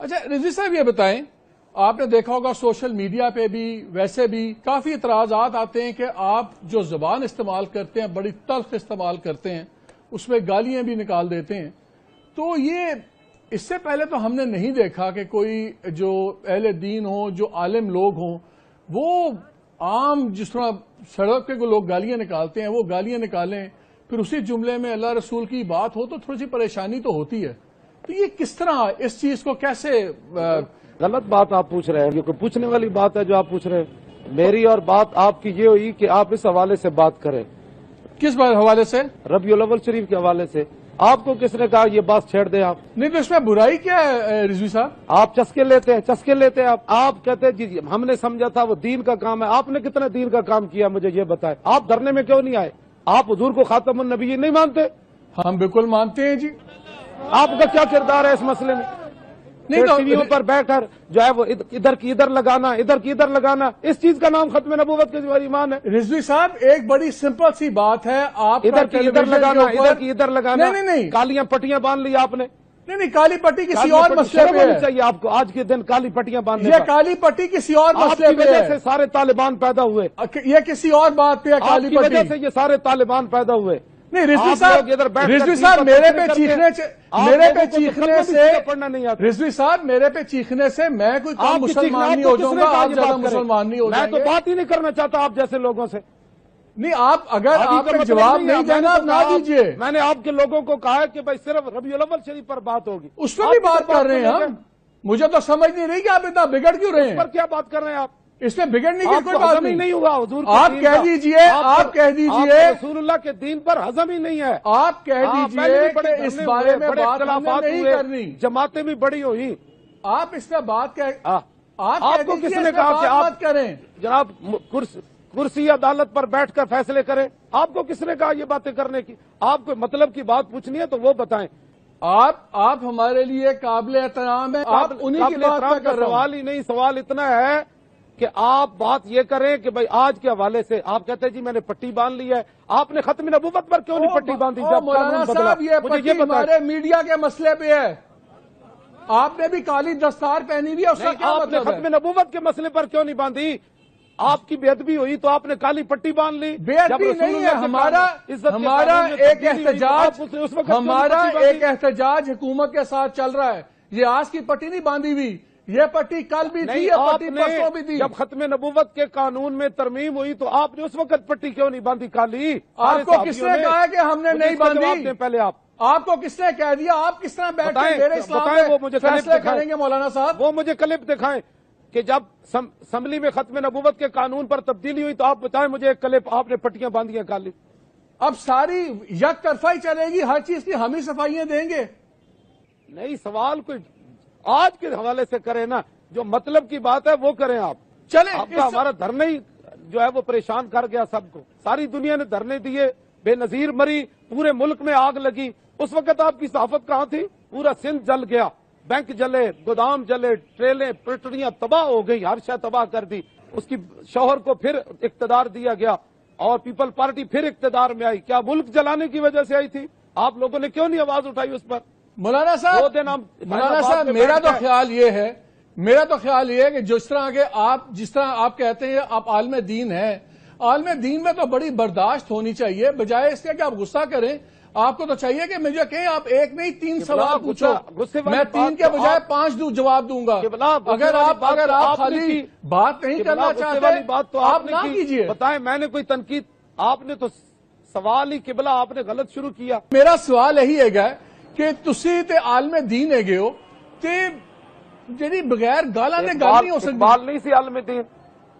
اچھا رضوی صاحب یہ بتائیں، آپ نے دیکھا ہوگا سوشل میڈیا پہ بھی ویسے بھی کافی اعتراضات آتے ہیں کہ آپ جو زبان استعمال کرتے ہیں بڑی تلخ استعمال کرتے ہیں، اس میں گالیاں بھی نکال دیتے ہیں. تو یہ اس سے پہلے تو ہم نے نہیں دیکھا کہ کوئی جو اہل دین ہوں، جو عالم لوگ ہوں، وہ عام جس طرح سڑک پہ کو لوگ گالیاں نکالتے ہیں وہ گالیاں نکالیں، پھر اسی جملے میں اللہ رسول کی بات ہو تو تھوڑی سی پریشانی تو ہوتی ہے. تو یہ کس طرح اس چیز کو کیسے غلط بات آپ پوچھ رہے ہیں، یہ کوئی پوچھنے والی بات ہے جو آپ پوچھ رہے ہیں؟ میری اور بات آپ کی یہ ہوئی کہ آپ اس حوالے سے بات کریں. کس حوالے سے؟ ربیع الاول شریف کے حوالے سے. آپ کو کس نے کہا یہ بات چھیڑ دیں آپ؟ نہیں تو اس میں برائی کیا ہے رضوی صاحب؟ آپ چسکے لیتے ہیں آپ کہتے ہیں جی ہم نے سمجھا تھا وہ دین کا کام ہے. آپ نے کتنا دین کا کام کیا مجھے یہ بتائیں. آپ دھرنے میں کیوں نہیں آئے؟ آپ حضور کو خاتم النبیین نہیں مانتے؟ ہم بالکل مانتے ہیں جی. آپ کا کیا کردار ہے اس مسئلے میں؟ ٹی ویوں پر بیٹھ کر جو ہے وہ ادھر کی ادھر لگانا، ادھر کی ادھر لگانا، اس چیز کا نام ختم نبوت کے ایمان ہے. رضوی صاحب ایک بڑی سمپل سی بات ہے، آپ ادھر کی ادھر لگانا، ادھر کی ادھر لگانا. نہیں کالیاں پٹیاں باندھ لی آپ نے. نہیں کالی پٹی کسی اور مسئلے پہ ہے. چاہیے آپ کو آج کے دن کالی پٹیاں باندھنے. یہ کالی پٹی کسی اور مسئلے پہ ہے. سے سارے طالبان پیدا ہوئے. یہ کسی اور بات پہ ہے کالی پٹی. وجہ سے یہ سارے طالبان پیدا ہوئے. نہیں رضوی صاحب میرے پہ چیخنے سے میں کوئی کم مسلمان نہیں ہو جاؤں گا، آپ زیادہ مسلمان نہیں ہو جائیں گے. میں تو بات ہی نہیں کرنا چاہتا آپ جیسے لوگوں سے. نہیں آپ اگر آپ کا جواب نہیں دینا آپ نہ دیجیے. میں نے آپ کے لوگوں کو کہا کہ بھائی صرف ربیع الاول شریف پر بات ہوگی، اس پر بھی بات کر رہے ہیں ہم. مجھے تو سمجھ نہیں رہی کہ آپ اتنا بگڑ کیوں رہے ہیں. اس پر کیا بات کر رہے ہیں آپ؟ اس میں بگڑنے کی کوئی بات نہیں ہوگا. حضور آپ کہہ دیجئے رسول اللہ کے دین پر ہضم ہی نہیں ہے. آپ کہہ دیجئے کہ اس بارے میں بات نہیں کرنی. جماعتیں بھی بڑی ہوئی. آپ اس میں بات آپ کو کس نے کہا کہ آپ کریں جناب کرسی عدالت پر بیٹھ کر فیصلے کریں؟ آپ کو کس نے کہا یہ باتیں کرنے کی؟ آپ کو مطلب کی بات پوچھنی ہے تو وہ بتائیں. آپ ہمارے لیے قابل احترام ہیں. آپ انہی کی بات کر رہے ہیں. سوال ہی نہیں، سوال اتنا ہے کہ آپ بات یہ کریں کہ بھائی آج کے حوالے سے آپ کہتے ہیں جی میں نے پٹی باندھ لی ہے. آپ نے ختم نبوت پر کیوں نہیں پٹی باندھی؟ مولانا صاحب یہ پٹی ہمارے میڈیا کے مسئلے پہ ہے. آپ نے بھی کالی دستار پہنی ہوئی ہے، اس کا کیا مطلب ہے؟ ختم نبوت کے مسئلے پر کیوں نہیں باندھی؟ آپ کی بے ادبی ہوئی تو آپ نے کالی پٹی باندھ لی. بے ادبی نہیں ہے. ہمارا ایک احتجاج حکومت کے ساتھ چل رہا ہے. یہ آج کی پٹی نہیں باندھی ہوئی، یہ پٹی کل بھی تھی، یہ پٹی پرسوں بھی تھی. جب ختم نبوت کے قانون میں ترمیم ہوئی تو آپ نے اس وقت پٹی کیوں نہیں باندھی کالی؟ آپ کو کس نے کہا کہ ہم نے نہیں باندھی؟ پہلے آپ کو کس نے کہہ دیا؟ آپ کس طرح بیٹھ کے میرے اسلام میں فیصلے کریں گے مولانا صاحب؟ وہ مجھے کلپ دکھائیں کہ جب اسمبلی میں ختم نبوت کے قانون پر تبدیلی ہوئی تو آپ بتائیں مجھے ایک کلپ آپ نے پٹیاں باندھی ہیں کالی. اب ساری یک طرفہ ہی چلے گی، ہر چیز کی ہم ہی صفائیاں دیں گے؟ نہیں، سوال کوئی آج کے حوالے سے کریں نا، جو مطلب کی بات ہے وہ کریں. آپ چلیں. ہمارا دھرنا ہی جو ہے وہ پریشان کر گیا سب کو. ساری دنیا نے دھرنے دیے، بے نظیر مری، پورے ملک میں آگ لگی. اس وقت آپ کی صحافت کہاں تھی؟ پورا سندھ جل گیا، بینک جلے، گودام جلے، ٹریلیں پٹریاں تباہ ہو گئی، ہر شے تباہ کر دی. اس کی شوہر کو پھر اقتدار دیا گیا اور پیپل پارٹی پھر اقتدار میں آئی. کیا ملک جلانے کی وجہ سے آئی تھی؟ آپ لوگوں نے کیوں نہیں آواز اٹھائی اس پر؟ مولانا صاحب میرا تو خیال یہ ہے کہ جس طرح آپ کہتے ہیں آپ عالم دین ہیں، عالم دین میں تو بڑی برداشت ہونی چاہیے، بجائے اس کے کہ آپ غصہ کریں. آپ کو تو چاہیے کہ مجھے کہیں آپ ایک نہیں 3 سوال پوچھو، میں 3 کے بجائے 5 جواب دوں گا. اگر آپ خالی بات نہیں کرنا چاہتے بات تو آپ نہ کیجیے. بتائیں میں نے کوئی تنقید؟ آپ نے تو سوال ہی قبلہ آپ نے غلط شروع کیا. میرا سوال یہی ہے کہ تسی تے عالم دین ہے گئے ہو تے جی بغیر گالاں دے گل نہیں ہو سکتی. اقبال نہیں سی عالم دین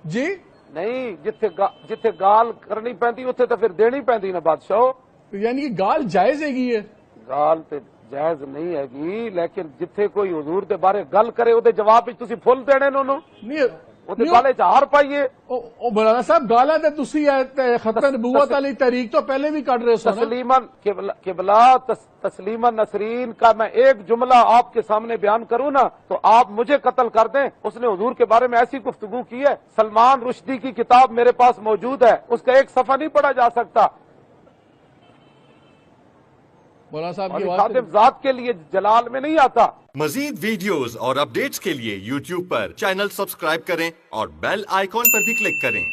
جی؟ نہیں، جتھے گال کرنی پیندی اتنے تو پھر دینی پیندی نا بادشاہ. یعنی کہ گال جائز ہے گی ہے؟ گال تے جائز نہیں ہے گی، لیکن جتھے کوئی حضور دے بارے گل کرے وہ جواب تسی فل دینے نو والے چار پائیے. مولانا صاحب گالا تے تسی ختم نبوت والی تحریک تو پہلے بھی کٹ رہے سو. تسلیما نسرین کا میں ایک جملہ آپ کے سامنے بیان کروں نا تو آپ مجھے قتل کر دیں. اس نے حضور کے بارے میں ایسی گفتگو کی ہے. سلمان رشدی کی کتاب میرے پاس موجود ہے، اس کا ایک صفحہ نہیں پڑھا جا سکتا. مولانا صاحب اور کی بات خادم ذات کے لیے جلال میں نہیں آتا. مزید ویڈیوز اور اپڈیٹس کے لیے یوٹیوب پر چینل سبسکرائب کریں اور بیل آئیکن پر بھی کلک کریں.